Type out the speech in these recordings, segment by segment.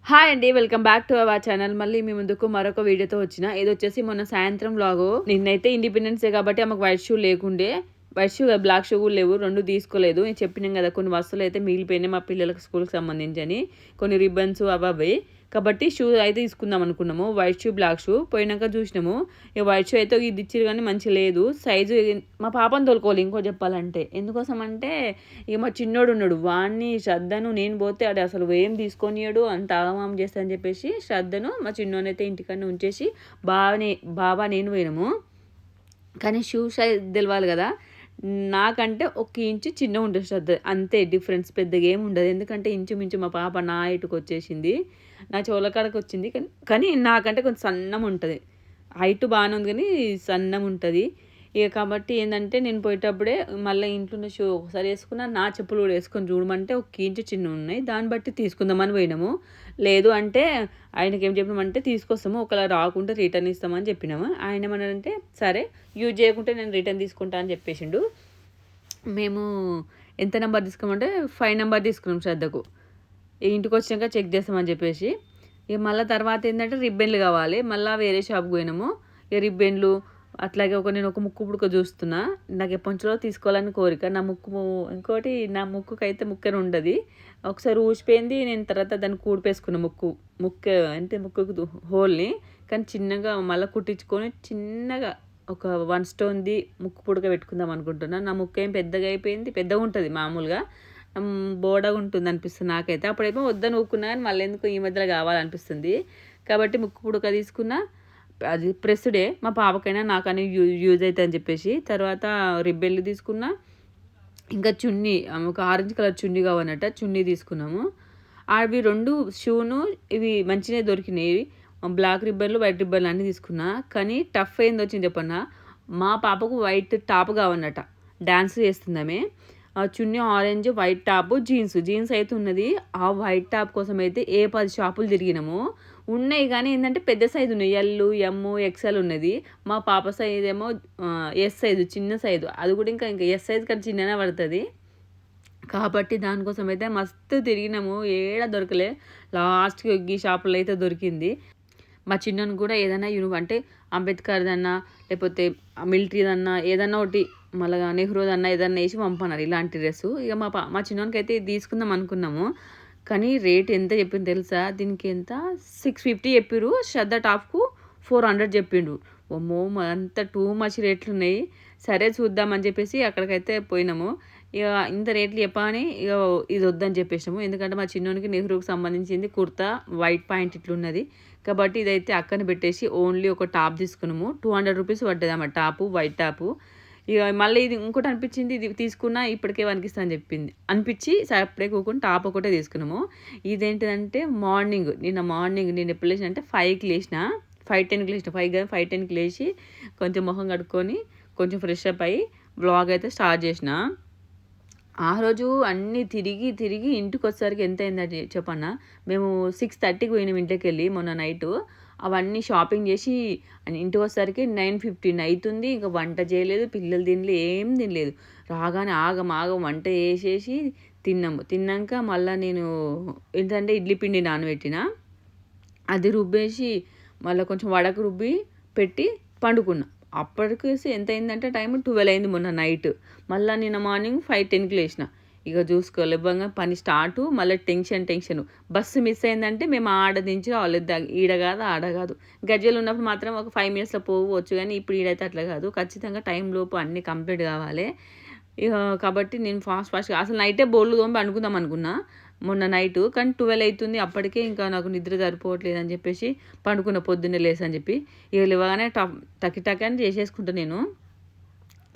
Hi అండి. Welcome back to our channel. మళ్ళీ మీ ముందుకు మరొక వీడియోతో వచ్చిన. ఇదొచ్చేసి మొన్న సాయంత్రం వ్లాగు. నిన్నైతే ఇండిపెండెన్స్ డే కాబట్టి ఆమెకు వైట్ షూ లేకుండే. వైట్ షూ బ్లాక్ షూ కూడా లేవు. 2 తీసుకోలేదు. నేను చెప్పినాం కదా, కొన్ని వస్తువులు అయితే మిగిలిపోయినాయి మా పిల్లలకు స్కూల్కి సంబంధించని. కొన్ని రిబ్బన్స్ అవి కాబట్టి షూ అయితే తీసుకుందాం అనుకున్నాము. వైట్ షూ బ్లాక్ షూ పోయినాక చూసినాము. ఇక వైట్ షూ అయితే ఇది ఇచ్చిరు కానీ మంచి లేదు సైజు. మా పాపను తోలుకోవాలి ఇంకో చెప్పాలంటే. ఎందుకోసం అంటే ఇక మా చిన్నోడు ఉన్నాడు, వాడిని శ్రద్ధను నేను పోతే అది అసలు ఏం తీసుకొనియాడు, అంత ఆగమాం చేస్తా అని చెప్పేసి శ్రద్ధను మా చిన్నోనైతే ఇంటికన్నా ఉంచేసి బాబా నేను పోయినాము. కానీ షూ సైజ్ తెలవాలి కదా, నాకంటే 1 ఇంచు చిన్న ఉంటుంది శ్రద్ధ, అంతే డిఫరెన్స్, పెద్దగా ఏమి ఉండదు. ఎందుకంటే ఇంచుమించు మా పాప నా హైట్కి వచ్చేసింది, నా చెవుల కాడకి వచ్చింది. కానీ నాకంటే కొంచెం సన్నం ఉంటుంది. హైట్ బాగానే ఉంది కానీ సన్నం ఉంటుంది. ఇక కాబట్టి ఏంటంటే నేను పోయేటప్పుడే మళ్ళీ ఇంట్లో ఉన్న షూ ఒకసారి వేసుకున్నా, నా చెప్పులు కూడా వేసుకొని చూడమంటే 1 ఇంచు చిన్న ఉన్నాయి, దాన్ని బట్టి తీసుకుందామని పోయినాము. లేదు అంటే ఆయనకి ఏం చెప్పినామంటే తీసుకొస్తాము, ఒకవేళ రాకుంటే రిటర్న్ ఇస్తామని చెప్పినాము. ఆయన ఏమన్నారంటే సరే యూజ్ చేయకుంటే నేను రిటర్న్ తీసుకుంటా అని చెప్పేసిండు. మేము ఎంత నెంబర్ తీసుకోమంటే 5 నెంబర్ తీసుకున్నాం శ్రద్ధకు. ఇంటికి వచ్చినాక చెక్ చేస్తామని చెప్పేసి. ఇక మళ్ళీ తర్వాత ఏంటంటే రిబ్బన్లు కావాలి, మళ్ళీ వేరే షాప్కి పోయినాము. ఇక రిబ్బన్లు అట్లాగే నేను ఒక ముక్కు పుడక చూస్తున్నా, నాకు ఎప్పటిలో తీసుకోవాలని కోరిక. ఇంకోటి నా ముక్కుకైతే ముక్కని ఉండదు, ఒకసారి ఊసిపోయింది. నేను తర్వాత దాన్ని కూడిపేసుకున్నా, ముక్కుకు హోల్ని. కానీ చిన్నగా మళ్ళీ కుట్టించుకొని చిన్నగా ఒక 1 స్టోన్ది ముక్కు పుడక పెట్టుకుందాం అనుకుంటున్నా. నా ముక్కు ఏం పెద్దగా అయిపోయింది, పెద్దగా ఉంటుంది మామూలుగా, బోడగా ఉంటుంది అనిపిస్తుంది నాకైతే. అప్పుడేమో వద్దని ఊరుకున్నా కానీ మళ్ళీ ఎందుకు ఈ మధ్యలో కావాలనిపిస్తుంది. కాబట్టి ముక్కు పుడక తీసుకున్నా, అది ప్రెస్డే, మా పాపకైనా నాకని యూజ్ అవుతుంది అని చెప్పేసి. తర్వాత రిబ్బెన్లు తీసుకున్నా, ఇంకా చున్నీ, ఒక ఆరెంజ్ కలర్ చున్నీ కావాలన్నట్ట, చున్నీ తీసుకున్నాము. అవి 2 షూను ఇవి మంచిగా దొరికినాయి. బ్లాక్ రిబ్బన్లు వైట్ రిబ్బన్లు అన్నీ తీసుకున్నా. కానీ టఫ్ ఏంది వచ్చింది చెప్పన్నా, మా పాపకు వైట్ టాప్ కావన్నట, డ్యాన్స్ చేస్తుందామే. చున్నీ ఆరెంజ్, వైట్ టాప్, జీన్స్ అయితే ఉన్నది. ఆ వైట్ టాప్ కోసం అయితే 10 షాపులు తిరిగినాము. ఉన్నాయి కానీ ఏంటంటే పెద్ద సైజు ఉన్నాయి, ఎల్, ఎమ్, ఎక్సెల్ ఉన్నది. మా పాప సైజ్ ఏమో ఎస్ సైజు, చిన్న సైజు, అది కూడా ఇంకా ఎస్ సైజు కానీ చిన్ననే పడుతుంది. కాబట్టి దానికోసం అయితే మస్తు తిరిగినాము, ఏడా దొరకలే. లాస్ట్కి ఈ షాపులో అయితే దొరికింది. మా చిన్నను కూడా ఏదైనా అంటే అంబేద్కర్దన్నా లేకపోతే మిలిటరీదన్నా ఏదన్నా ఒకటి, మళ్ళీ నెహ్రూదన్నా ఏదన్నా వేసి పంపన్నారు ఇలాంటి డ్రెస్సు. ఇక మా చిన్నోనికి అయితే ఇది తీసుకుందాం అనుకున్నాము. కానీ రేట్ ఎంత చెప్పింది తెలుసా, దీనికి ఎంత 650 చెప్పిరు, శ్రద్ధ టాప్కు 400 చెప్పిండు. ఓమ్మో, అంత టూ మచ్ రేట్లు ఉన్నాయి. సరే చూద్దామని చెప్పేసి అక్కడికైతే పోయినాము. ఇక ఇంత రేట్లు చెప్పని ఇక ఇది వద్దని చెప్పేసాము. ఎందుకంటే మా చిన్నోనికి నెహ్రూకి సంబంధించింది కుర్తా వైట్ పాయింట్ ఇట్లున్నది కాబట్టి ఇదైతే అక్కన పెట్టేసి ఓన్లీ ఒక టాప్ తీసుకున్నాము. 200 రూపీస్ పడ్డది అమ్మ టాపు, వైట్ టాపు. ఇక మళ్ళీ ఇది ఇంకోటి అనిపించింది, ఇది తీసుకున్నా ఇప్పటికే వనికిస్తా అని అనిపించి సపరేట్ కూకుని టాప్ ఒకటే తీసుకున్నాము. ఇదేంటిదంటే నేను ఎప్పుడు లేచిన అంటే 5కి లేచిన, 5:10కి లేచిన, 5:10కి లేచి కొంచెం మొహం కడుక్కొని కొంచెం ఫ్రెష్ అప్ అయ్యి వ్లాగ్ అయితే స్టార్ట్ చేసిన. ఆ రోజు అన్నీ తిరిగి ఇంటికి వచ్చేసరికి ఎంత అయిందంటే చెప్పన్నా, మేము 6:30కి పోయినాం ఇంటికి వెళ్ళి మొన్న నైటు. అవన్నీ షాపింగ్ చేసి ఇంటికి వచ్చేసరికి 9:15 అవుతుంది. ఇంకా వంట చేయలేదు, పిల్లలు ఏం తినలేదు. రాగానే ఆగం వంట చేసేసి తిన్నాక మళ్ళీ నేను ఏంటంటే ఇడ్లీ పిండి నానబెట్టిన, అది రుబ్బేసి మళ్ళీ కొంచెం వడకు రుబ్బి పెట్టి పండుకున్నా. అప్పటికేసి ఎంత అయిందంటే టైం 12 అయింది మొన్న నైట్. మళ్ళీ నిన్న మార్నింగ్ 5:10కి లేచిన. ఇక చూసుకోలేవ్వంగా పని స్టార్టు. మళ్ళీ టెన్షన్. బస్సు మిస్ అయిందంటే మేము ఆడ దించి రాలేదు, ఈడ కాదు ఆడ కాదు. గజ్జలు ఉన్నప్పుడు మాత్రం ఒక 5 మినిట్స్లో పోవచ్చు, కానీ ఇప్పుడు ఈడైతే అట్లా కాదు, ఖచ్చితంగా టైం లోపు అన్నీ కంప్లీట్ కావాలి. ఇక కాబట్టి నేను ఫాస్ట్గా అసలు నైటే బోళ్ళు తోమి అనుకుందాం అనుకున్నా మొన్న నైటు, కానీ 12 అవుతుంది. అప్పటికే ఇంకా నాకు నిద్ర సరిపోవట్లేదు అని చెప్పేసి పండుకున్న పొద్దున్నే లేసని చెప్పి. ఇక లేవగానే టకి అని చేసేసుకుంటా నేను.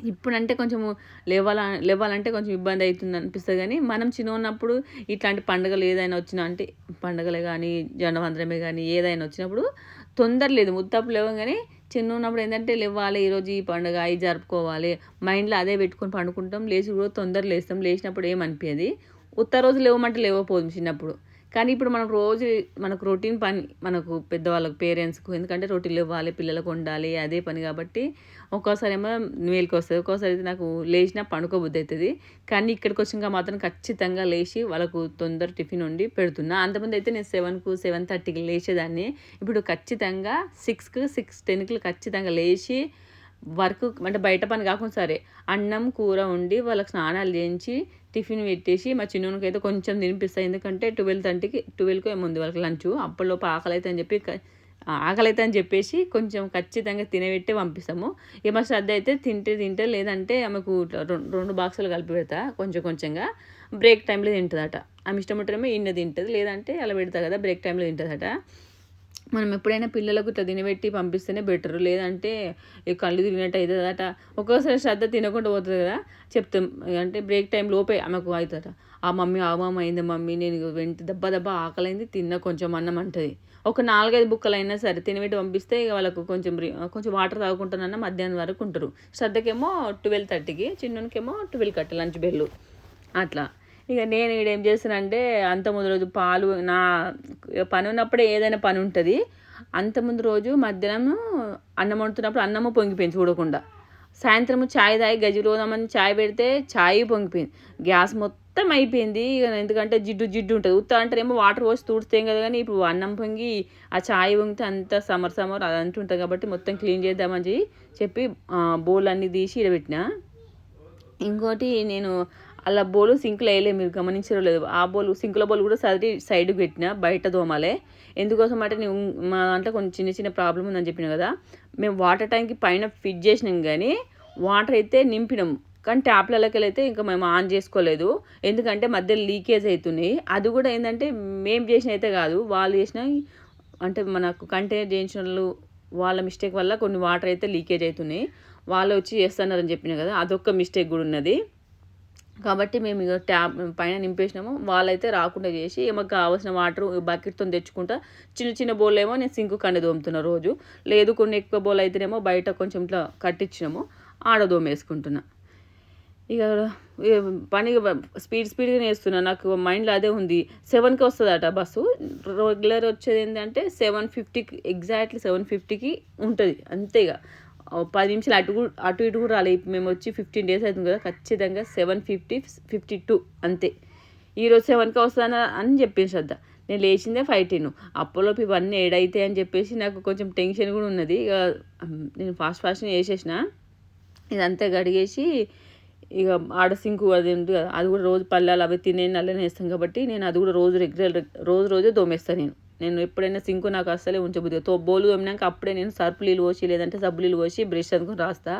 ఇప్పుడంటే కొంచెము లేవాలంటే కొంచెం ఇబ్బంది అవుతుంది అనిపిస్తుంది. కానీ మనం చిన్న ఉన్నప్పుడు ఇట్లాంటి పండుగలు ఏదైనా వచ్చినా అంటే, పండుగలే కానీ జనవందరమే కానీ ఏదైనా వచ్చినప్పుడు తొందర లేదు, ముత్తప్పుడు లేవగానే. చిన్న ఉన్నప్పుడు ఏంటంటే లేవాలి, ఈరోజు ఈ పండుగ ఇది జరుపుకోవాలి, మైండ్లో అదే పెట్టుకొని పండుకుంటాం. లేచి కూడా తొందర లేస్తాం, లేచినప్పుడు ఏమనిపించదు. ఉత్త రోజు లేవమంటే లేవపోదు చిన్నప్పుడు. కానీ ఇప్పుడు మనకు రోజు మనకు రొటీన్ పని మనకు పెద్దవాళ్ళకు పేరెంట్స్కు, ఎందుకంటే రొటీన్లు ఇవ్వాలి, పిల్లలకు వండాలి, అదే పని కాబట్టి ఒక్కోసారి ఏమో మేలుకు వస్తుంది, ఒక్కోసారి అయితే నాకు లేచినా పండుకోబుద్ధి అవుతుంది. కానీ ఇక్కడికి వచ్చినాక మాత్రం ఖచ్చితంగా లేచి వాళ్ళకు తొందర టిఫిన్ వండి పెడుతున్నా. అంతకుముందు అయితే నేను 7కు 7:30కి లేచేదాన్ని. ఇప్పుడు ఖచ్చితంగా 6కు 6:10కి ఖచ్చితంగా లేచి వర్క్ అంటే బయట పని కాకుండా సరే అన్నం కూర వండి వాళ్ళకి స్నానాలు చేయించి టిఫిన్ పెట్టేసి మా చిన్నోనికి అయితే కొంచెం తినిపిస్తాను. ఎందుకంటే 12:30కి ఏముంది వాళ్ళకి లంచ్, అప్పటిలోపు ఆకలి అయితే అని చెప్పేసి కొంచెం ఖచ్చితంగా తినబెట్టి పంపిస్తాము. ఇక మా శ్రద్ధ అయితే తింటే లేదంటే ఆమెకు 2 బాక్సులు కలిపి పెడతా కొంచెంగా. బ్రేక్ టైంలో తింటుందట. ఆమె ఇష్టం ఉంటేనేమో ఇన్న తింటుంది, లేదంటే అలా పెడతా కదా బ్రేక్ టైంలో తింటుందట. మనం ఎప్పుడైనా పిల్లలకు ఇట్లా తినబెట్టి పంపిస్తేనే బెటరు, లేదంటే కళ్ళు తిరిగినట్టు అవుతుందట. ఒక్కోసారి శ్రద్ధ తినకుండా పోతుంది కదా, చెప్తాం అంటే బ్రేక్ టైం లోపే ఆమెకు అవుతుందట. ఆ మమ్మీ అయింది మమ్మీ, నేను దెబ్బ ఆకలైంది తిన్నా కొంచెం అన్నం అంటుంది. ఒక 4-5 బుక్కలు అయినా సరే తినబెట్టి పంపిస్తే ఇక వాళ్ళకు కొంచెం వాటర్ తాగుకుంటానన్నా మధ్యాహ్నం వరకు ఉంటారు. శ్రద్ధకేమో 12:30కి, చిన్నోనికేమో 12 లంచ్ బెల్లు అట్లా. ఇక నేను ఈడేం చేస్తానంటే అంతకుముందు రోజు పాలు నా పని ఉన్నప్పుడే ఏదైనా పని ఉంటుంది. అంతకుముందు రోజు మధ్యాహ్నం అన్నం వండుతున్నప్పుడు అన్నము పొంగిపోయింది చూడకుండా. సాయంత్రం ఛాయ్ తాగి గజ్జలు పోదామని ఛాయ్ పెడితే ఛాయ్ పొంగిపోయింది. గ్యాస్ మొత్తం అయిపోయింది. ఇక ఎందుకంటే జిడ్డు ఉంటుంది. అంటారేమో వాటర్ పోసి తుడిస్తేం కదా, కానీ ఇప్పుడు అన్నం పొంగి ఆ ఛాయ్ పొంగితే అంతా సమర్ అది అంటుంటుంది కాబట్టి మొత్తం క్లీన్ చేద్దామని చెప్పి బౌల్ అన్నీ తీసి ఇడబెట్టిన. ఇంకోటి నేను అలా బౌలు సింక్లో వేయలే, మీరు గమనించడం లేదు. ఆ బౌలు సింకుల బౌలు కూడా సైడ్కి పెట్టిన, బయట దోమాలే. ఎందుకోసం అంటే నేను మా దాంట్లో కొంచెం చిన్న ప్రాబ్లం ఉందని చెప్పిన కదా. మేము వాటర్ ట్యాంక్ పైన ఫిట్ చేసినాం కానీ వాటర్ అయితే నింపినాము, కానీ ట్యాప్లకి అయితే ఇంకా మేము ఆన్ చేసుకోలేదు. ఎందుకంటే మధ్యలో లీకేజ్ అవుతున్నాయి. అది కూడా ఏంటంటే మేము చేసిన అయితే కాదు, వాళ్ళు చేసిన, అంటే మనకు కంటైనర్ చేయించిన వాళ్ళు వాళ్ళ మిస్టేక్ వల్ల కొన్ని వాటర్ అయితే లీకేజ్ అవుతున్నాయి. వాళ్ళు వచ్చి చేస్తున్నారని చెప్పిన కదా, అదొక్క మిస్టేక్ కూడా ఉన్నది. కాబట్టి మేము ఇక ట్యాప్ పైన నింపేసినాము. వాళ్ళైతే రాకుండా చేసి మాకు కావాల్సిన వాటర్ బకెట్తో తెచ్చుకుంటా. చిన్న బౌల్ ఏమో నేను సింకు కండి దోముతున్నా రోజు, లేదు కొన్ని ఎక్కువ బౌల్ అయితేనేమో బయట కొంచెం ఇట్లా కట్టించినాము, ఆడ దోమేసుకుంటున్నా. ఇక పని స్పీడ్గా వేస్తున్నా. నాకు మైండ్లో అదే ఉంది. 7కి వస్తుందట బస్సు. రెగ్యులర్ వచ్చేది ఏంటంటే 7:50కి, ఎగ్జాక్ట్లీ 7:50కి ఉంటుంది అంతే. ఇక 10 నిమిషాలు అటు ఇటు కూడా రాలేదు. మేము వచ్చి 15 days అవుతుంది కదా, ఖచ్చితంగా 7:52 అంతే. ఈరోజు 7కి వస్తుందని అని చెప్పింది శ్రద్ధ. నేను లేచిందే 5:10. అప్పలోపు ఇవన్నీ ఏడైతాయి అని చెప్పేసి నాకు కొంచెం టెన్షన్ కూడా ఉన్నది. ఇక నేను ఫాస్ట్గా వేసేసిన. ఇదంతా గడిగేసి ఇక ఆడ సింకు అది ఉంది కదా, అది కూడా రోజు పళ్ళాలు అవి నల్లనే వేస్తాం కాబట్టి నేను అది కూడా రోజే దోమేస్తాను. నేను ఎప్పుడైనా సింకు నాకు అస్సలే ఉంచబుద్ది. బోలు తోమినాక అప్పుడే నేను సర్పు నీళ్ళు పోసి, లేదంటే సబ్బు నీళ్ళు పోసి బ్రష్ అందుకుని రాస్తా.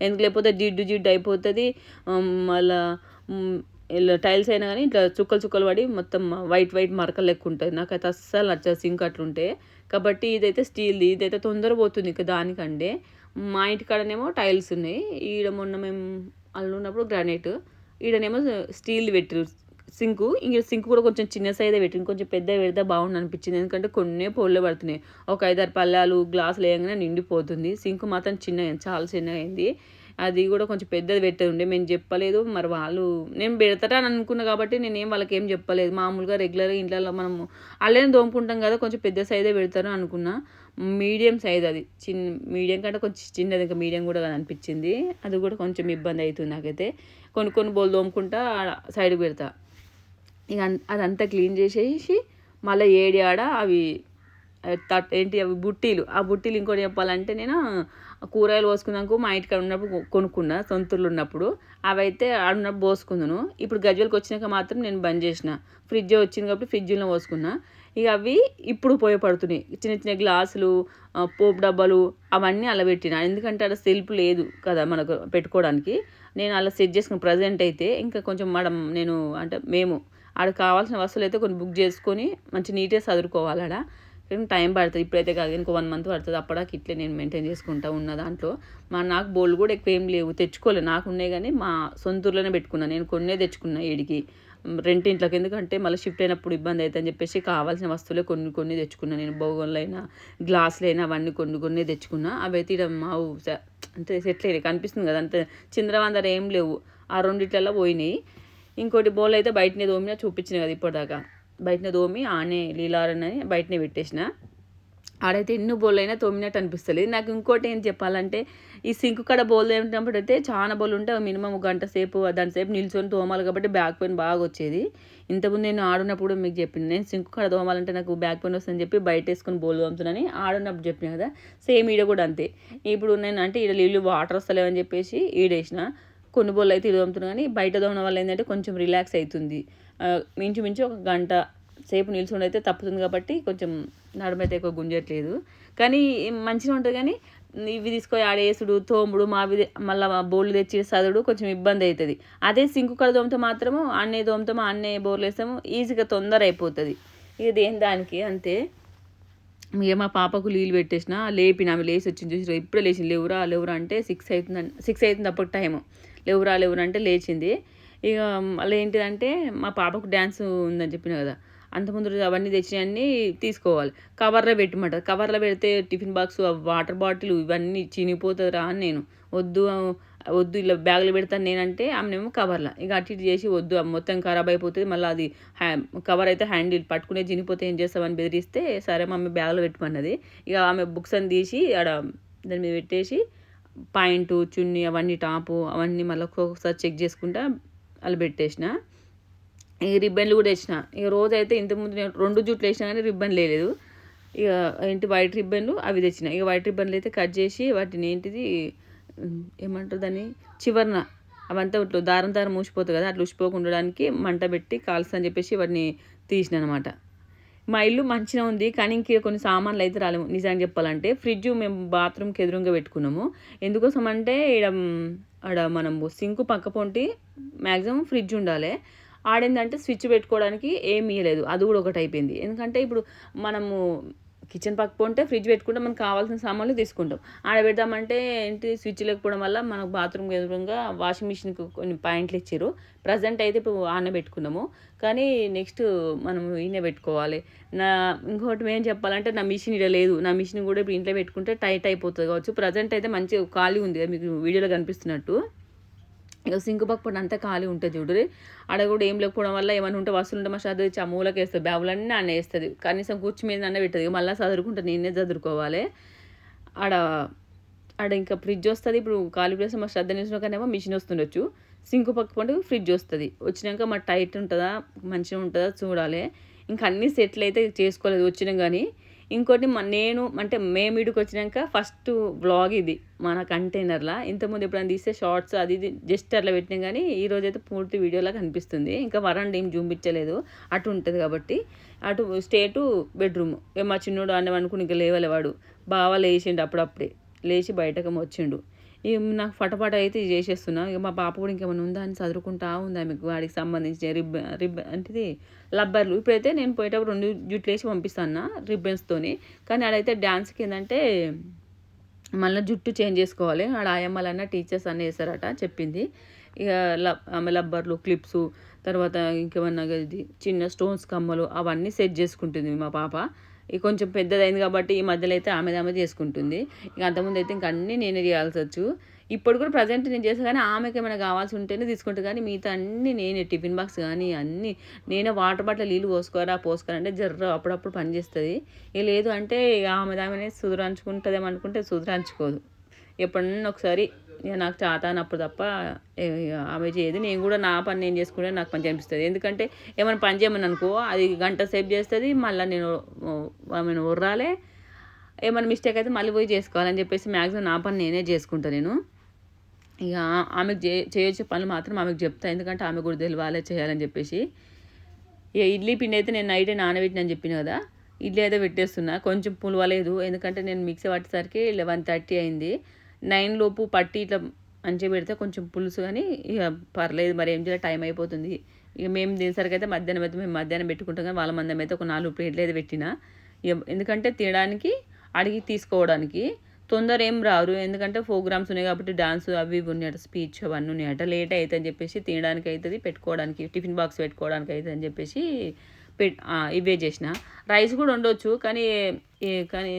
ఎందుకు లేకపోతే జిడ్డు అయిపోతుంది. మళ్ళీ ఇలా టైల్స్ అయినా కానీ ఇట్లా చుక్కలు పడి మొత్తం వైట్ మరకలు లెక్క ఉంటుంది. నాకైతే అస్సలు నచ్చదు సింక్ అట్లుంటే. కాబట్టి ఇదైతే స్టీల్ది, ఇదైతే తొందర పోతుంది. ఇక దానికంటే మా ఇంటికాడనేమో టైల్స్ ఉన్నాయి. ఈడ మొన్న మేము అల్లు ఉన్నప్పుడు గ్రానైట్, ఈడనేమో స్టీల్ పెట్టారు సింకు. ఇంక సింక్ కూడా కొంచెం చిన్న సైజే పెట్టింది, కొంచెం పెద్ద పెడితే బాగుండు అనిపించింది. ఎందుకంటే కొన్ని పోళ్ళే పడుతున్నాయి. ఒక 5-6 పళ్ళాలు గ్లాసులు వేయగానే నిండిపోతుంది. సింకు మాత్రం చాలా చిన్నగా అయింది. అది కూడా కొంచెం పెద్దది పెట్టేది ఉండే, మేము చెప్పలేదు. మరి వాళ్ళు నేను పెడతారా అని అనుకున్నా కాబట్టి నేనేం వాళ్ళకి ఏం చెప్పలేదు. మామూలుగా రెగ్యులర్గా ఇంట్లో మనము అల్లనే దోముకుంటాం కదా, కొంచెం పెద్ద సైజే పెడతారు అనుకున్నా. మీడియం సైజ్ అది, మీడియం కంటే కొంచెం చిన్నది, ఇంకా మీడియం కూడా కదా అనిపించింది. అది కూడా కొంచెం ఇబ్బంది అవుతుంది నాకైతే. కొన్ని బోల్ దోముకుంటా సైడ్కి పెడతా. ఇక అదంతా క్లీన్ చేసేసి మళ్ళీ ఆడ అవి అవి బుట్టీలు. ఆ బుట్టీలు ఇంకోటి చెప్పాలంటే నేను కూరగాయలు పోసుకున్నాక మా ఇంటికాడ ఉన్నప్పుడు కొనుక్కున్నా, సొంతూరులో ఉన్నప్పుడు. అవి అయితే ఆడున్నప్పుడు పోసుకుందును. ఇప్పుడు గజ్వెల్కి వచ్చినాక మాత్రం నేను బంద్ చేసిన. ఫ్రిడ్జ్ వచ్చింది కాబట్టి ఫ్రిడ్జ్లో పోసుకున్నా. ఇక అవి ఇప్పుడు ఉపయోగపడుతున్నాయి. చిన్న గ్లాసులు, పోపు డబ్బాలు అవన్నీ అలా పెట్టిన. ఎందుకంటే అలా సెల్ఫ్ లేదు కదా మనకు పెట్టుకోవడానికి. నేను అలా సెట్ చేసుకున్న ప్రజెంట్ అయితే. ఇంకా కొంచెం నేను అంటే మేము ఆడ కావాల్సిన వస్తువులు అయితే కొన్ని బుక్ చేసుకొని మంచి నీట్గా చదువుకోవాలి. ఆడ టైం పడుతుంది. ఇప్పుడైతే కాదు, ఇంకో 1 month పడుతుంది. అప్పటికి ఇట్లే నేను మెయింటైన్ చేసుకుంటా ఉన్న దాంట్లో. నాకు బోళ్ళు కూడా ఎక్కువ ఏం లేవు, తెచ్చుకోలేదు. నాకు ఉన్నాయి కానీ మా సొంతూరులోనే పెట్టుకున్నాను. నేను కొన్నే తెచ్చుకున్నా ఈడికి రెంట్ ఇంట్లోకి. ఎందుకంటే మళ్ళీ షిఫ్ట్ అయినప్పుడు ఇబ్బంది అవుతుందని చెప్పేసి కావాల్సిన వస్తువులే కొన్ని తెచ్చుకున్నా. నేను బౌగన్లైనా గ్లాసులైనా అవన్నీ కొన్ని తెచ్చుకున్నా. అవి అయితే ఇక్కడ మా అంటే సెటిల్ అయినాయి, కనిపిస్తుంది కదా, అంతే చిందరవందర ఏం లేవు. ఆ రెండిట్లలో పోయినాయి. ఇంకోటి బౌల్ అయితే బయటనే తోమినా చూపించిన కదా ఇప్పటిదాకా. బయటనే తోమి ఆనే లీలారని బయటనే పెట్టేసిన. ఆడైతే ఎన్ని బోళ్ళు అయినా తోమినట్టు అనిపిస్తలేదు. నాకు ఇంకోటి ఏం చెప్పాలంటే ఈ సింక్ కాడ బోళ్ళు తోమినప్పుడు అయితే చాలా బోళ్ళు ఉంటే మినిమం గంట సేపు దాని సేపు నిల్చొని తోమాలి కాబట్టి బ్యాక్ పెయిన్ బాగా వచ్చేది. ఇంతకుముందు నేను ఆడున్నప్పుడు మీకు చెప్పిన నేను సింక్ కాడ తోమాలంటే నాకు బ్యాక్ పెయిన్ వస్తుందని చెప్పి బయట వేసుకొని బోళ్ళు తోముతున్నానని ఆడున్నప్పుడు చెప్పిన కదా, సేమ్ ఈడ కూడా అంతే. ఇప్పుడు నేను అంటే ఈడ నీళ్ళు వాటర్ వస్తలేవని చెప్పేసి ఈడేసిన. కొన్ని బోళ్ళు అయితే ఈడ తోముతున్నాను కానీ బయట తోమడం వల్ల ఏంటంటే కొంచెం రిలాక్స్ అవుతుంది. మించుమించు ఒక గంట సేపు నిల్చుండి అయితే తప్పుతుంది కాబట్టి కొంచెం నడుమైతే ఎక్కువ గుంజట్లేదు. కానీ మంచిగా ఉంటుంది. కానీ ఇవి తీసుకొని ఆడేసుడు తోముడు మళ్ళీ బోర్లు తెచ్చి చదువుడు కొంచెం ఇబ్బంది అవుతుంది. అదే సింకు కడ తోమితే మాత్రము అన్నే తోముతాము, అన్నే బోర్లు వేస్తాము, ఈజీగా తొందర అయిపోతుంది. ఇక దేని దానికి అంతే. ఇక మా పాపకు నీళ్ళు పెట్టేసిన లేపిన, ఆమె లేచి వచ్చింది చూసి ఇప్పుడే లేచింది. లేవురా అంటే 6 అవుతుంది అప్పుడు టైము. లేవురా అంటే లేచింది. ఇక మళ్ళీ ఏంటిదంటే మా పాపకు డ్యాన్స్ ఉందని చెప్పిన కదా, అంతకుముందు అవన్నీ తెచ్చినవన్నీ తీసుకోవాలి. కవర్లో పెట్టమంటారు. కవర్లో పెడితే టిఫిన్ బాక్స్, వాటర్ బాటిల్ ఇవన్నీ చినిగిపోతుందిరా అని నేను వద్దు ఇలా బ్యాగులు పెడతాను నేనంటే ఆమెనేమో కవర్లో ఇక అటు ఇటు చేసి వద్దు మొత్తం ఖరాబ్ అయిపోతుంది, మళ్ళీ అది కవర్ అయితే హ్యాండిల్ పట్టుకునే చినిగిపోతే ఏం చేస్తామని బెదిరిస్తే సరే మమ్మీ బ్యాగులో పెట్టమన్నది. ఇక ఆమె బుక్స్ అని తీసి ఆడ దాని మీద పెట్టేసి పాయింటు చున్నీ అవన్నీ టాపు అవన్నీ మళ్ళీ ఒక్కొక్కసారి చెక్ చేసుకుంటా అలా పెట్టేసిన. ఈ రిబ్బన్లు కూడా వేసిన. ఇక రోజైతే ఇంతకుముందు నేను 2 జుట్లు వేసినా కానీ రిబ్బన్ లేదు. ఇక ఏంటి వైట్ రిబ్బన్లు అవి తెచ్చిన. ఇక వైట్ రిబ్బన్లు అయితే కట్ చేసి వాటిని ఏంటిది ఏమంటారు దాన్ని చివరన అవంతా ఇట్లా దారం మూసిపోతుంది కదా, అట్లా ఉసిపోకుండా ఉండడానికి మంట పెట్టి కాల్స్తా అని చెప్పేసి వాటిని తీసిన అనమాట. మా ఇల్లు మంచిగా ఉంది కానీ ఇంక కొన్ని సామాన్లు అయితే రాలేము. నిజంగా చెప్పాలంటే ఫ్రిడ్జ్ మేము బాత్రూమ్కి ఎదురుగా పెట్టుకున్నాము. ఎందుకోసం అంటే ఆడ మనం సింకు పక్క పొంటి మ్యాక్సిమం ఫ్రిడ్జ్ ఉండాలి. ఆడిందంటే స్విచ్ పెట్టుకోవడానికి ఏమి ఇవ్వలేదు. అది కూడా ఒకటి అయిపోయింది. ఎందుకంటే ఇప్పుడు మనము కిచెన్ పక్క ఉంటే ఫ్రిడ్జ్ పెట్టుకుంటే మనకు కావాల్సిన సామాన్లు తీసుకుంటాం. ఆడ పెడదామంటే ఏంటి స్విచ్ లేకపోవడం వల్ల మనకు బాత్రూమ్ ఎదురుగా వాషింగ్ మిషన్కి కొన్ని పాయింట్లు ఇచ్చారు. ప్రజెంట్ అయితే ఇప్పుడు ఆనే పెట్టుకున్నాము. కానీ నెక్స్ట్ మనం ఈయనే పెట్టుకోవాలి. ఇంకోటి ఏం చెప్పాలంటే నా మిషన్ ఇక్కడ లేదు. నా మిషన్ కూడా ఇప్పుడు ఇంట్లో పెట్టుకుంటే టైట్ అయిపోతుంది కావచ్చు. ప్రజెంట్ అయితే మంచిగా ఖాళీ ఉంది మీకు వీడియోలో కనిపిస్తున్నట్టు. ఇక సింకు పక్కన అంతా ఖాళీ ఉంటుంది చూడరి. ఆడ కూడా ఏం లేకపోవడం వల్ల ఏమైనా ఉంటే వస్తువులు ఉంటే మా శ్రద్ధ తెచ్చి ఆ మూలకి వేస్తుంది. బ్యాగులన్నీ అన్న వేస్తుంది. కనీసం కూర్చు మీద అన్న పెట్టదు. మళ్ళీ చదువుకుంటే నేనే చదువుకోవాలి. ఆడ ఇంకా ఫ్రిడ్జ్ వస్తుంది. ఇప్పుడు ఖాళీ ప్లేస్ మా శ్రద్ధ నిలిచినాకనేమో మిషన్ వస్తుండొచ్చు. సింకు పక్క పండు ఫ్రిడ్జ్ వస్తుంది. వచ్చినాక మా టైట్ ఉంటుందా మంచిగా ఉంటుందా చూడాలి. ఇంకా అన్నీ సెటిల్ అయితే చేసుకోలేదు వచ్చినాం. కానీ ఇంకోటి నేను అంటే మేము ఇడికి వచ్చినాక ఫస్ట్ వ్లాగ్ ఇది మన కంటైనర్లా. ఇంతకుముందు ఎప్పుడైనా తీస్తే షార్ట్స్ అది ఇది జస్ట్ అట్లా పెట్టినాం. కానీ ఈరోజు అయితే పూర్తి వీడియోలా కనిపిస్తుంది. ఇంకా వరండా ఏం చూపించలేదు, అటు ఉంటుంది కాబట్టి. అటు స్టేటు బెడ్రూమ్. మా చిన్నోడు అనుకుని ఇంకా లేవలేవాడు. బాగా లేచిండు అప్పుడప్పుడే లేచి బయటకు వచ్చిండు. ఇక నాకు ఫటఫట అయితే చేసేస్తున్నా. ఇక మా పాప కూడా ఇంకేమైనా ఉందా అని చదువుకుంటా ఉందా మీకు వాడికి సంబంధించిన రిబ్బన్ అంటే లబ్బర్లు. ఇప్పుడైతే నేను పోయేటప్పుడు 2 జుట్లు వేసి పంపిస్తాను రిబ్బన్స్తోని. కానీ ఆడైతే డ్యాన్స్కి ఏంటంటే మళ్ళీ జుట్టు చేంజ్ చేసుకోవాలి. ఆడ ఆయమ్మలన్నా టీచర్స్ అన్నీ వేస్తారట చెప్పింది. ఇక ఆమె లబ్బర్లు క్లిప్స్ తర్వాత ఇంకేమన్నా ఇది చిన్న స్టోన్స్ కమ్మలు అవన్నీ సెట్ చేసుకుంటుంది మా పాప. ఇక కొంచెం పెద్దదైంది కాబట్టి ఈ మధ్యలో అయితే ఆమె చేసుకుంటుంది. ఇక అంతకుముందు అయితే ఇంక అన్నీ నేనే చేయాల్సి వచ్చు. ఇప్పుడు కూడా ప్రజెంట్ నేను చేస్తాను. కానీ ఆమెకి ఏమైనా కావాల్సి ఉంటేనే తీసుకుంటాను. కానీ మిగతా అన్నీ నేనే టిఫిన్ బాక్స్ కానీ అన్నీ నేనే వాటర్ బాటిల్ నీళ్ళు పోసుకోరంటే జర్ర అప్పుడప్పుడు పని చేస్తుంది. ఇక లేదు అంటే ఇక ఆమెనే సుధరాంచుకుంటుందేమో అనుకుంటే సుధరాంచుకోదు. ఎప్పుడన్నా ఒకసారి ఇక నాకు చేత అన్నప్పుడు తప్ప ఆమె చేయదు. నేను కూడా నా పని నేను చేసుకుంటే నాకు పని అనిపిస్తుంది. ఎందుకంటే ఏమైనా పని చేయమని అనుకో అది గంట సేపు చేస్తుంది. మళ్ళీ నేను ఆమెను ఉర్రాలే. ఏమైనా మిస్టేక్ అయితే మళ్ళీ పోయి చేసుకోవాలని చెప్పేసి మ్యాక్సిమం నా పని నేనే చేసుకుంటాను నేను. ఇక ఆమెకు చేయొచ్చే పనులు మాత్రం ఆమెకు చెప్తాను. ఎందుకంటే ఆమె కూడా తెలియాలి చేయాలని చెప్పేసి. ఇక ఇడ్లీ పిండి అయితే నేను నైటే నానబెట్టినని చెప్పిన కదా, ఇడ్లీ అయితే పెట్టేస్తున్నా. కొంచెం పులవలేదు ఎందుకంటే నేను మిక్సీ పట్టేసరికి 11:30 అయింది. 9 లోపు పట్టి ఇట్లా మంచిగా పెడితే కొంచెం పులుసు. కానీ ఇక పర్లేదు మరి ఏం చేయాలి టైం అయిపోతుంది. ఇక మేము దీనిసరికి అయితే మేము మధ్యాహ్నం పెట్టుకుంటాం. కానీ వాళ్ళ మందం అయితే ఒక 4 ప్లేట్లు అయితే పెట్టిన. ఇక ఎందుకంటే తినడానికి అడిగి తీసుకోవడానికి తొందర ఏం రారు. ఎందుకంటే ప్రోగ్రామ్స్ ఉన్నాయి కాబట్టి డాన్స్ అవి ఇవి ఉన్నాయట, స్పీచ్ అవన్నీ ఉన్నాయట. లేట్ అవుతుంది అని చెప్పేసి తినడానికి అవుతుంది, పెట్టుకోవడానికి టిఫిన్ బాక్స్ పెట్టుకోవడానికి అవుతుంది అని చెప్పేసి ఇవే చేసిన. రైస్ కూడా ఉండొచ్చు కానీ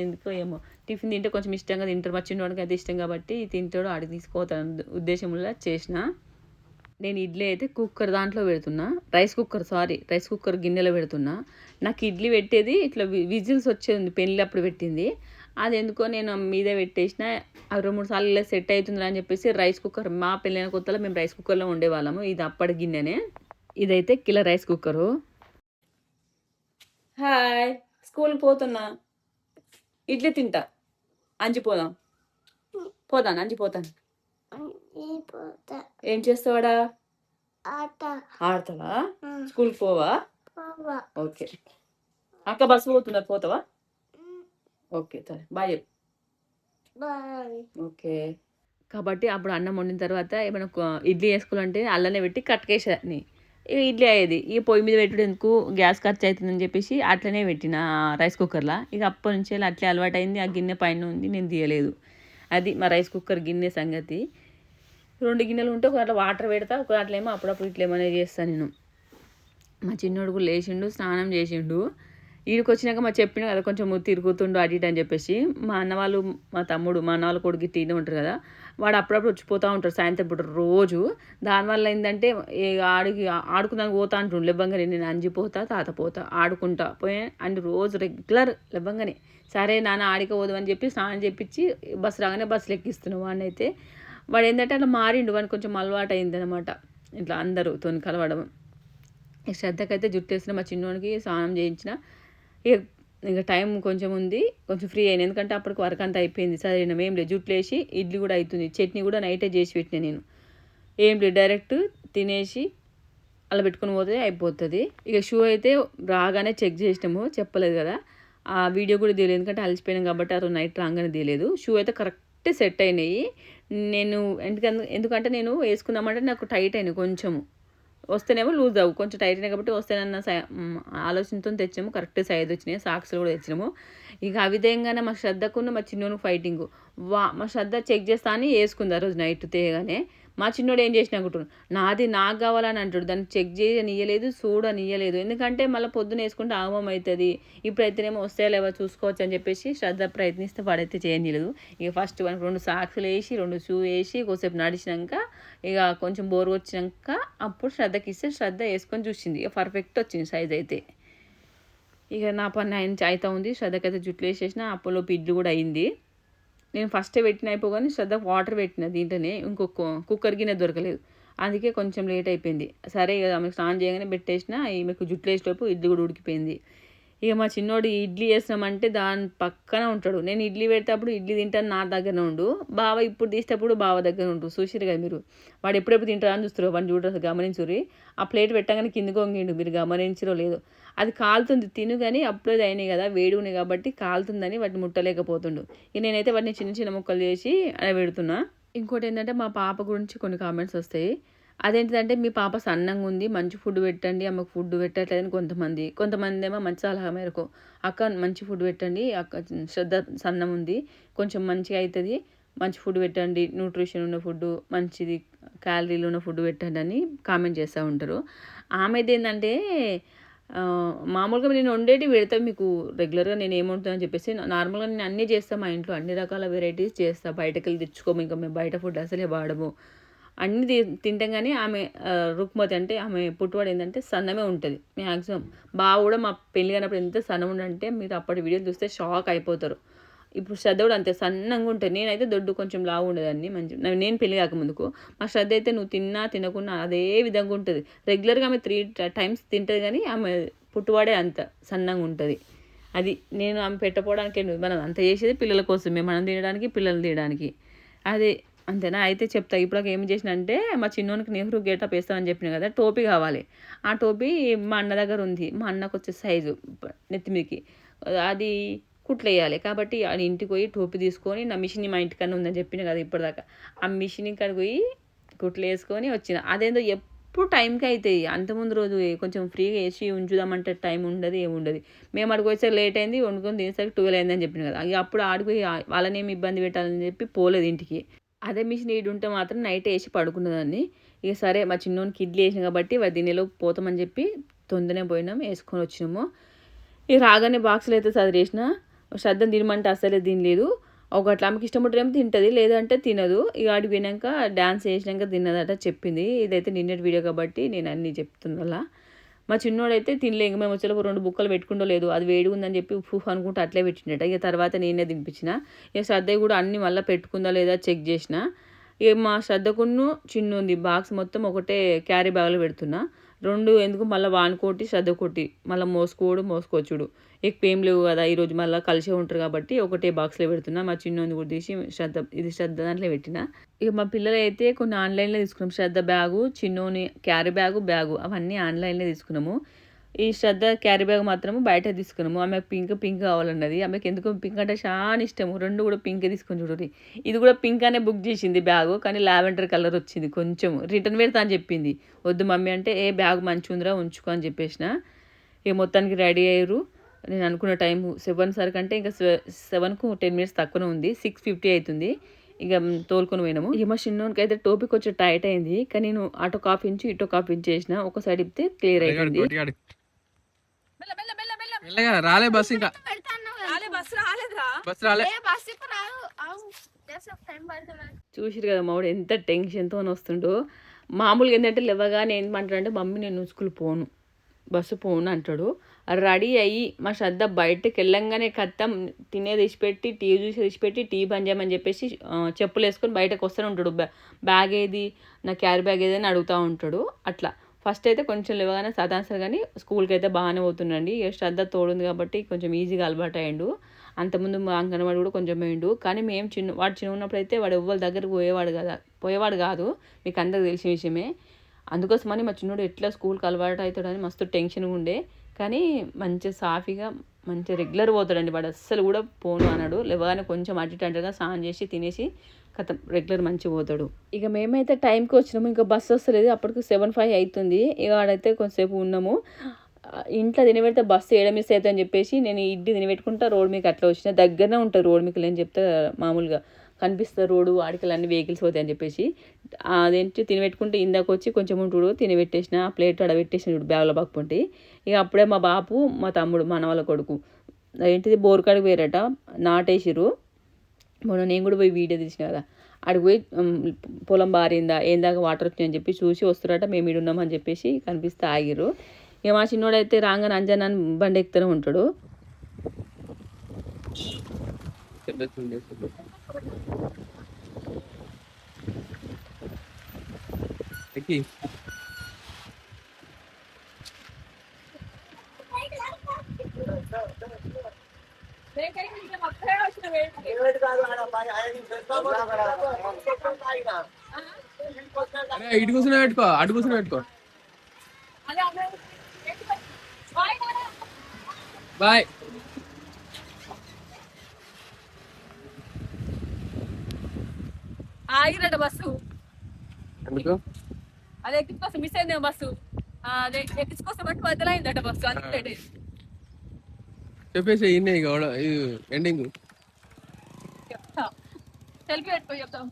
ఎందుకో ఏమో టిఫిన్ తింటే కొంచెం ఇష్టంగా తింటారు. మా చిన్నవాడికి అయితే ఇష్టం కాబట్టి తింటాడు, ఆడికి తీసుకోతాను ఉద్దేశంలో చేసిన. నేను ఇడ్లీ అయితే కుక్కర్ దాంట్లో పెడుతున్నా, రైస్ కుక్కర్ గిన్నెలో పెడుతున్నా. నాకు ఇడ్లీ పెట్టేది ఇట్లా విజిల్స్ వచ్చేది పెళ్ళి అప్పుడు పెట్టింది. అది ఎందుకో నేను మీదే పెట్టేసిన. 2-3 సార్లు ఇలా సెట్ అవుతుందిరా అని చెప్పేసి రైస్ కుక్కర్, మా పెళ్ళైన కొత్తలో మేము రైస్ కుక్కర్లో ఉండేవాళ్ళము. ఇది అప్పటి గిన్నెనే. ఇదైతే కిలో రైస్ కుక్కరు. హాయ్, స్కూల్కి పోతున్నా, ఇడ్లీ తింటా, అంజిపోదాం. పోతాను, అంజిపోతాను. ఏం చేస్తావాడా? ఆడతావా? స్కూల్కి పోవా? ఓకే. అక్క బస్సు పోతున్నా, పోతావా? ఓకే సరే, బాయ్. ఓకే. కాబట్టి అప్పుడు అన్నం వండిన తర్వాత ఏమైనా ఇడ్లీ వేసుకోవాలంటే అల్లనే పెట్టి కట్టుకేసేదాన్ని. ఇక ఇడ్లీ అయ్యేది. ఇక పొయ్యి మీద పెట్టేందుకు గ్యాస్ ఖర్చు అవుతుందని చెప్పేసి అట్లనే పెట్టిన రైస్ కుక్కర్లో. ఇక అప్పటి నుంచి అట్లే అలవాటు అయింది. ఆ గిన్నె పైన ఉంది, నేను తీయలేదు. అది మా రైస్ కుక్కర్ గిన్నె సంగతి. 2 గిన్నెలు ఉంటే ఒక దాంట్లో వాటర్ పెడతా, ఒక దాంట్లో ఏమో అప్పుడప్పుడు ఇట్లా ఏమైనా చేస్తాను నేను. మా చిన్నోడు కూడా లేచిండు, స్నానం చేసిండు. ఈడికి వచ్చినాక మా చెప్పిన కదా కొంచెం తిరుగుతుండు అటు ఇటు అని చెప్పేసి. మా అన్న వాళ్ళు, మా తమ్ముడు, మా అన్న వాళ్ళ కొడుకు ఇట్లా ఉంటారు కదా, వాడు అప్పుడప్పుడు వచ్చిపోతూ ఉంటాడు సాయంత్రం పూట రోజు. దానివల్ల ఏంటంటే ఆడుకుందానికి పోతా అంటుండు లేవ్వంగానే. నేను అంజిపోతా, తాత పోతా, ఆడుకుంటా పోయే అని రోజు రెగ్యులర్ లేవ్వంగానే. సరే నాన్న ఆడిపోదు అని చెప్పి స్నానం చేపించి బస్సు రాగానే బస్సులు ఎక్కిస్తున్నావు వాడిని. అయితే వాడు ఏంటంటే అట్లా మారిండు, వాడిని కొంచెం అలవాటు అయింది అనమాట ఇట్లా అందరూతో కలవడం. శ్రద్ధకైతే జుట్టు వేసిన, మా చిన్నోడికి స్నానం చేయించిన. ఇక టైం కొంచెం ఉంది, కొంచెం ఫ్రీ అయినా, ఎందుకంటే అప్పటికి వర్క్ అంతా అయిపోయింది. సరే ఏం లేదు, జుట్లు వేసి ఇడ్లీ కూడా అవుతుంది, చట్నీ కూడా నైటే చేసి పెట్టిన నేను. ఏం లేదు, డైరెక్ట్ తినేసి అలా పెట్టుకుని పోతే అయిపోతుంది. ఇక షూ అయితే రాగానే చెక్ చేసినాము, చెప్పలేదు కదా, ఆ వీడియో కూడా తీయలేదు ఎందుకంటే అలసిపోయినాం కాబట్టి. ఆ రోజు నైట్ రాగానే తీయలేదు. షూ అయితే కరెక్ట్ సెట్ అయినాయి. నేను ఎందుకంటే నేను వేసుకుందామంటే నాకు టైట్ అయినాయి కొంచెము, వస్తేనేమో లూజ్ అవ్వు, కొంచెం టైట్ అయినాయి కాబట్టి వస్తేనన్న ఆలోచనతో తెచ్చాము. కరెక్ట్ సైజ్ వచ్చినాయి. సాక్స్లు కూడా తెచ్చినాము. ఇక ఆ విధంగానే మా శ్రద్ధకున్న మా చిన్నోనికి ఫైటింగ్. మా శ్రద్ధ చెక్ చేస్తా అని వేసుకుంది ఆ రోజు నైట్ తేగానే. మా చిన్నోడు ఏం చేసిన అనుకుంటున్నాడు, నాది నాకు కావాలని అంటాడు, దాన్ని చెక్ చేయనియలేదు, చూడనియలేదు. ఎందుకంటే మళ్ళీ పొద్దున వేసుకుంటే ఆగమం అవుతుంది. ఇప్పుడైతేనేమో వస్తే లేవో చూసుకోవచ్చు అని చెప్పేసి శ్రద్ధ ప్రయత్నిస్తే వాడైతే చేయనియలేదు. ఇక ఫస్ట్ 2 సాక్స్లు వేసి 2 షూ వేసి కొద్దిసేపు నడిచినాక ఇక కొంచెం బోర్ వచ్చినాక అప్పుడు శ్రద్ధకి ఇస్తే శ్రద్ధ వేసుకొని చూసింది. ఇక పర్ఫెక్ట్ వచ్చింది సైజ్ అయితే. ఇక నా పని ఆయన అయితే ఉంది. శ్రద్ధకైతే జుట్లు వేసేసిన, అప్పులో ఇడ్లీ కూడా అయింది. నేను ఫస్టే పెట్టిన అయిపోగానే శ్రద్ధ వాటర్ పెట్టిన దీంట్లోనే, ఇంకొక కుక్కర్ గిన్నె దొరకలేదు, అందుకే కొంచెం లేట్ అయిపోయింది. సరే ఇక ఆమెకు స్నానం చేయగానే పెట్టేసిన, ఈమెకు జుట్లు వేసేటప్పుడు ఇడ్లీ కూడా ఉడికిపోయింది. ఇక మా చిన్నోడు ఇడ్లీ వేసినామంటే దాని పక్కన ఉంటాడు. నేను ఇడ్లీ పెడేటప్పుడు ఇడ్లీ తింటాను, నా దగ్గర ఉండు. బావ ఇప్పుడు తీసేటప్పుడు బావ దగ్గర ఉండు. చూసిరు కదా మీరు, వాడు ఎప్పుడెప్పుడు తింటారా అని చూస్తారు. వాడిని చూడరు, గమనించుర్రి. ఆ ప్లేట్ పెట్టగానే కిందకి వంగిండు, మీరు గమనించరో లేదు. అది కాలుతుంది తిను, కానీ అప్పుడే అయినాయి కదా, వేడి ఉన్నాయి కాబట్టి కాలుతుందని వాటిని ముట్టలేకపోతుండు. ఇక నేనైతే వాటిని చిన్న చిన్న ముక్కలు చేసి అలా పెడుతున్నా. ఇంకోటి ఏంటంటే మా పాప గురించి కొన్ని కామెంట్స్ వస్తాయి. అదేంటిదంటే మీ పాప సన్నంగా ఉంది, మంచి ఫుడ్ పెట్టండి, ఆమెకు ఫుడ్ పెట్టట్లేదని కొంతమంది ఏమో మంచి సలహా మేరకు, అక్క మంచి ఫుడ్ పెట్టండి, అక్క శ్రద్ధ సన్నం ఉంది, కొంచెం మంచిగా అవుతుంది, మంచి ఫుడ్ పెట్టండి, న్యూట్రిషన్ ఉన్న ఫుడ్, మంచిది క్యాలరీలు ఉన్న ఫుడ్ పెట్టండి అని కామెంట్ చేస్తూ ఉంటారు. ఆమెది ఏంటంటే మామూలుగా నేను వండేటి పెడతా మీకు రెగ్యులర్గా, నేను ఏముంటుందని చెప్పేసి నార్మల్గా నేను అన్నీ చేస్తాను. మా ఇంట్లో అన్ని రకాల వెరైటీస్ చేస్తాను. బయటకు వెళ్ళి తెచ్చుకోము, ఇంకా మేము బయట ఫుడ్ అసలే వాడము. అన్నీ తింటాం. కానీ ఆమె రుక్మతి అంటే ఆమె పుట్టువాడు ఏంటంటే సన్నమే ఉంటుంది మ్యాక్సిమం. బావ కూడా మా పెళ్ళి కానప్పుడు ఎంత సన్నం ఉండంటే మీరు అప్పటి వీడియోలు చూస్తే షాక్ అయిపోతారు. ఇప్పుడు శ్రద్ధ కూడా అంతే సన్నంగా ఉంటుంది. నేనైతే దొడ్డు కొంచెం లావు ఉండేదాన్ని మంచి, నేను పెళ్ళి కాకముందుకు. మా శ్రద్ధ అయితే నువ్వు తిన్నా తినకున్నా అదే విధంగా ఉంటుంది. రెగ్యులర్గా ఆమె 3 times తింటుంది, కానీ ఆమె పుట్టువాడే అంత సన్నంగా ఉంటుంది. అది నేను ఆమె పెట్టపోవడానికి మనం అంత చేసేది పిల్లల కోసమే, మనం తినడానికి పిల్లలు తినడానికి. అదే అంతేనా. అయితే చెప్తా. ఇప్పుడు ఏం చేసిన అంటే మా చిన్నోనికి నెహ్రూ గేటప్ వేస్తామని చెప్పిన కదా, టోపీ కావాలి. ఆ టోపీ మా అన్న దగ్గర ఉంది. మా అన్నకు వచ్చే సైజు నెత్తిమికి అది కుట్లు వేయాలి. కాబట్టి అది ఇంటికి పోయి టోపీ తీసుకొని, నా మిషన్ మా ఇంటికన్నా ఉందని చెప్పిన కదా ఇప్పటిదాకా, ఆ మిషన్ కాడికి పోయి కుట్లు వేసుకొని వచ్చిన. అదేందో ఎప్పుడు టైంకి అవుతాయి. అంతకుముందు రోజు కొంచెం ఫ్రీగా వేసి ఉంచుదామంటే టైం ఉండదు, ఏముండదు. మేము అక్కడికి వచ్చేసరికి లేట్ అయింది, వండుకొని తినేసరికి 12 అయిందని చెప్పిన కదా. ఇక అప్పుడు ఆడిపోయి వాళ్ళని ఏమి ఇబ్బంది పెట్టాలని చెప్పి పోలేదు ఇంటికి. అదే మిషన్ ఈడు ఉంటే మాత్రం నైట్ వేసి పడుకున్నదాన్ని. ఇక సరే మా చిన్నోనికి ఇడ్లీ వేసిన కాబట్టి వాడి దీనిలోకి పోతామని చెప్పి తొందరనే పోయినాం, వేసుకొని వచ్చినాము. ఇక రాగానే బాక్సులు అయితే చదివేసిన. శ్రద్ధ తినమంటే అసలే తినలేదు. ఒకట్లా ఆమెకి ఇష్టం ఉంటేనేమో తింటుంది, లేదంటే తినదు. ఇక ఆడికి పోయినాక డాన్స్ చేసినాక తిన్నదట చెప్పింది. ఇదైతే నిన్నటి వీడియో కాబట్టి నేను అన్నీ చెప్తున్నా. మా చిన్నోడైతే తినలే. ఇంక మేము వచ్చేలోపు 2 బుక్కలు పెట్టుకుంటూ లేదు, అది వేడిగా ఉందని చెప్పి ఉఫ్ అనుకుంటూ అట్లే పెట్టిండట. ఇక తర్వాత నేనే తినిపించిన. ఇక శ్రద్ధ కూడా అన్ని మళ్ళీ పెట్టుకుందా లేదా చెక్ చేసిన. ఇక మా శ్రద్ధకును చిన్ను ఉంది బాక్స్ మొత్తం ఒకటే క్యారీ బ్యాగ్లో పెడుతున్నా. 2 ఎందుకు మళ్ళీ వానుకోటి శ్రద్ధ కొట్టి మళ్ళీ మోసుకోవచ్చుడు ఎక్కువ ఏం లేవు కదా, ఈరోజు మళ్ళీ కలిసే ఉంటారు కాబట్టి ఒకటే బాక్స్లో పెడుతున్నా. మా చిన్నోని కూడా తీసి శ్రద్ధ దాంట్లో పెట్టిన. ఇక మా పిల్లలు అయితే కొన్ని ఆన్లైన్లో తీసుకున్నాం. శ్రద్ధ బ్యాగు, చిన్నోని క్యారీ బ్యాగు అవన్నీ ఆన్లైన్లో తీసుకున్నాము. ఈ శ్రద్ధ క్యారీ బ్యాగ్ మాత్రము బయట తీసుకున్నాము. ఆమెకు పింక్ కావాలన్నది. ఆమెకు ఎందుకు పింక్ అంటే చాలా ఇష్టము. 2 కూడా పింక్ తీసుకొని చూడండి. ఇది కూడా పింక్ అనే బుక్ చేసింది బ్యాగు, కానీ లావెండర్ కలర్ వచ్చింది. కొంచెం రిటర్న్ పెడతా అని చెప్పింది. వద్దు మమ్మీ అంటే బ్యాగ్ మంచిగా ఉందిరా ఉంచుకో అని చెప్పేసిన. ఇక మొత్తానికి రెడీ అయ్యారు. నేను అనుకున్న టైం 7 సరికి అంటే ఇంకా 7కు 10 మినిట్స్ తక్కువనే ఉంది. 6:50 అవుతుంది. ఇక తోలుకొని పోయినాము. ఇక మా చిన్నోనికి అయితే టోపీ కొంచెం టైట్ అయింది, కానీ నేను అటో కాఫీ ఇంచు ఇటో కాఫీ ఇంచు చేసిన. ఒక సైడ్ ఇప్పితే క్లియర్ అయిపోయింది. రాలే బస్, ఇంకా బస్ రాలే. చూసిరు కదా మావాడు ఎంత టెన్షన్తో వస్తుండో. మామూలుగా ఏంటంటే లేవగానే ఏమంటాడంటే మమ్మీ నేను స్కూల్ పోను, బస్సు పోను అంటాడు. రెడీ అయ్యి మా శ్రద్ధ బయటకు వెళ్ళంగానే కత్తం తినేది ఇచ్చిపెట్టి టీవీ చూసి ఇచ్చిపెట్టి టీవీ బంద్ చేయమని చెప్పేసి చెప్పులు వేసుకొని బయటకు వస్తూనే ఉంటాడు. బ్యాగ్ ఏది, నా క్యారీ బ్యాగ్ ఏది అని అడుగుతూ ఉంటాడు. అట్లా ఫస్ట్ అయితే కొంచెం లేవగానే సదాన్సర్ కానీ స్కూల్కి అయితే బాగానే పోతుండండి. శ్రద్ధ తోడుంది కాబట్టి కొంచెం ఈజీగా అలవాటు అయ్యిండు. అంతకుముందు మా అంగన్వాడి కూడా కొంచెం పోయిండు. కానీ మేము వాడు చిన్న ఉన్నప్పుడు అయితే వాడు ఎవ్వరి దగ్గరకు పోయేవాడు కాదు. మీకు అందరికి తెలిసిన విషయమే. అందుకోసమని మా చిన్నోడు ఎట్లా స్కూల్కి అలవాటు అవుతాడని మస్తు టెన్షన్గా ఉండే. కానీ మంచిగా సాఫీగా మంచిగా రెగ్యులర్ పోతాడండి వాడు. అస్సలు కూడా పోను అన్నాడు. లేవగానే కొంచెం అటు అంటగా స్నానం చేసి తినేసి కథ రెగ్యులర్ మంచిగా పోతాడు. ఇక మేమైతే టైంకి వచ్చినాము. ఇంకా బస్సు వస్తలేదు. అప్పటికి 7:05 అవుతుంది. ఇక ఆడైతే కొంతసేపు ఉన్నాము. ఇంట్లో తినబెడితే బస్సు ఏడ మిస్ అవుతుంది అని చెప్పేసి నేను ఇడ్లీ తినబెట్టుకుంటా రోడ్ మీకు అట్లా వచ్చిన. దగ్గరనే ఉంటుంది రోడ్ మీకు అని చెప్తే మామూలుగా కనిపిస్తుంది రోడ్డు, ఆడికలు అన్ని వెహికల్స్ పోతాయి అని చెప్పేసి అదేంటి తినబెట్టుకుంటే ఇందాక వచ్చి కొంచెం ఉంటుడు తినబెట్టేసిన. ఆ ప్లేట్ అడబెట్టేసిన చూడు బ్యాగ్లో పక్కుంటే. ఇక అప్పుడే మా బాపు మా తమ్ముడు మనవల కొడుకు ఏంటిది బోర్కాడికి పోయారట, నాటేసిరు. మొన్న నేను కూడా పోయి వీడియో తీసిన కదా, అడిగి పోయి పొలం బారిందా ఏందాక వాటర్ వచ్చినాయని చెప్పి చూసి వస్తురట. మేము ఇడు ఉన్నామని చెప్పేసి కనిపిస్తే ఆగిరు. ఇక మా చిన్నోడైతే రాగానే అంజనా బండి ఎక్కుతూనే ఉంటాడు. ఇటు కూర్చుని పెట్టుకో, అటు కూర్చుని పెట్టుకో. బాయ్. ఆగిరట బస్సు. ఎందుకు? అదే ఎక్కించుకోసం మిస్ అయింది బస్సు. అదే ఎక్కించుకోసం బట్టి బద్దలైందట బస్సు. అందుకే చెప్పేసి ఎండింగ్ సెల్ఫీ పెట్టుకో చెప్తాం.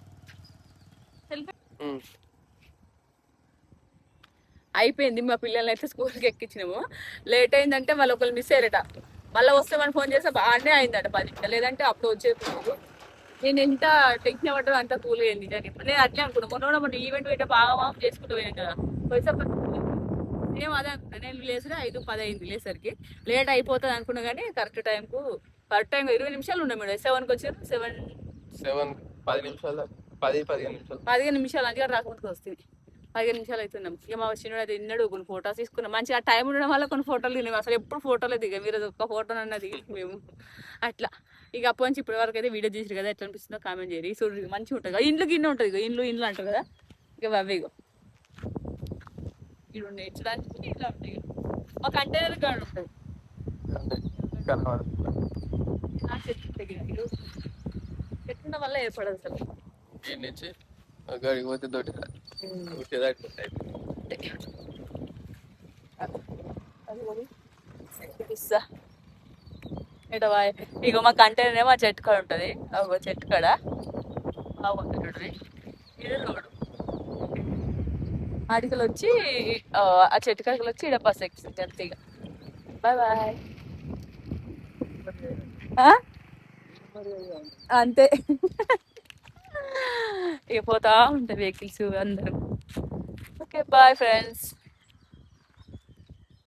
అయిపోయింది. మా పిల్లల్ని అయితే స్కూల్కి ఎక్కించినాము. లేట్ అయిందంటే వాళ్ళు ఒకళ్ళు మిస్ అయ్యారట. మళ్ళీ వస్తామని ఫోన్ చేస్తే బాగానే అయిందట 10. లేదంటే అప్పుడు వచ్చేది. నేను ఎంత టెన్షన్ పడ్డా అంత కూల్ అయింది. నేను అట్లే అనుకున్నాను. మొన్న ఈవెంట్ పెట్టే బాగా చేసుకుంటూ పోయాను కదా, సేమ్ అదే అనుకున్నా. నేను లేసరి 5:10 అయింది. లేసరికి లేట్ అయిపోతుంది అనుకున్నా, కానీ కరెక్ట్ టైం 20 నిమిషాలు ఉండే మేడం. 7కి వచ్చారు. 15 నిమిషాలు అందుకే రాకముందుకు వస్తుంది. 15 నిమిషాలు అవుతున్నాం. ఇక మా చిన్నోడు అయితే తిన్నాడు. కొన్ని ఫొటోస్ తీసుకున్నాం. మంచిగా టైం ఉండడం వల్ల కొన్ని ఫోటోలు దిగాము. అసలు ఎప్పుడు ఫోటోలే దిగా, మీరు ఒక్క ఫోటో అన్న దిగి మేము అట్లా. ఇక అప్పటి నుంచి ఇప్పటి వరకు అయితే వీడియో చేసారు కదా, ఎట్లా అనిపిస్తుందో కామెంట్ చేయరు. ఈ చూడు మంచిగా ఉంటుంది. ఇంట్లో గిన్నె ఉంటుంది. ఇంట్లో అంటారు కదా, ఇక అవే ఇవి నేర్చడానికి ఇట్లా ఉంటాయి. మా కంటైనర్ గార్డ్ ఉంటుంది. చెట్టు వల్ల ఏర్పడదు అసలు. ఇక మా కంటైనర్ ఏమో ఆ చెట్టు కాడ ఉంటుంది. ఒక చెట్టు కాడ బాగుంటుంది. ఇది రోడ్డు. ఆడికలు వచ్చి ఆ చెట్టు కాడికలు వచ్చి ఇక్కడ బస్ ఎక్కింది అంతే. Bye bye. అంతే ఇక పోతా ఉంటాయి వెహికల్స్ అందరూ. Okay bye friends.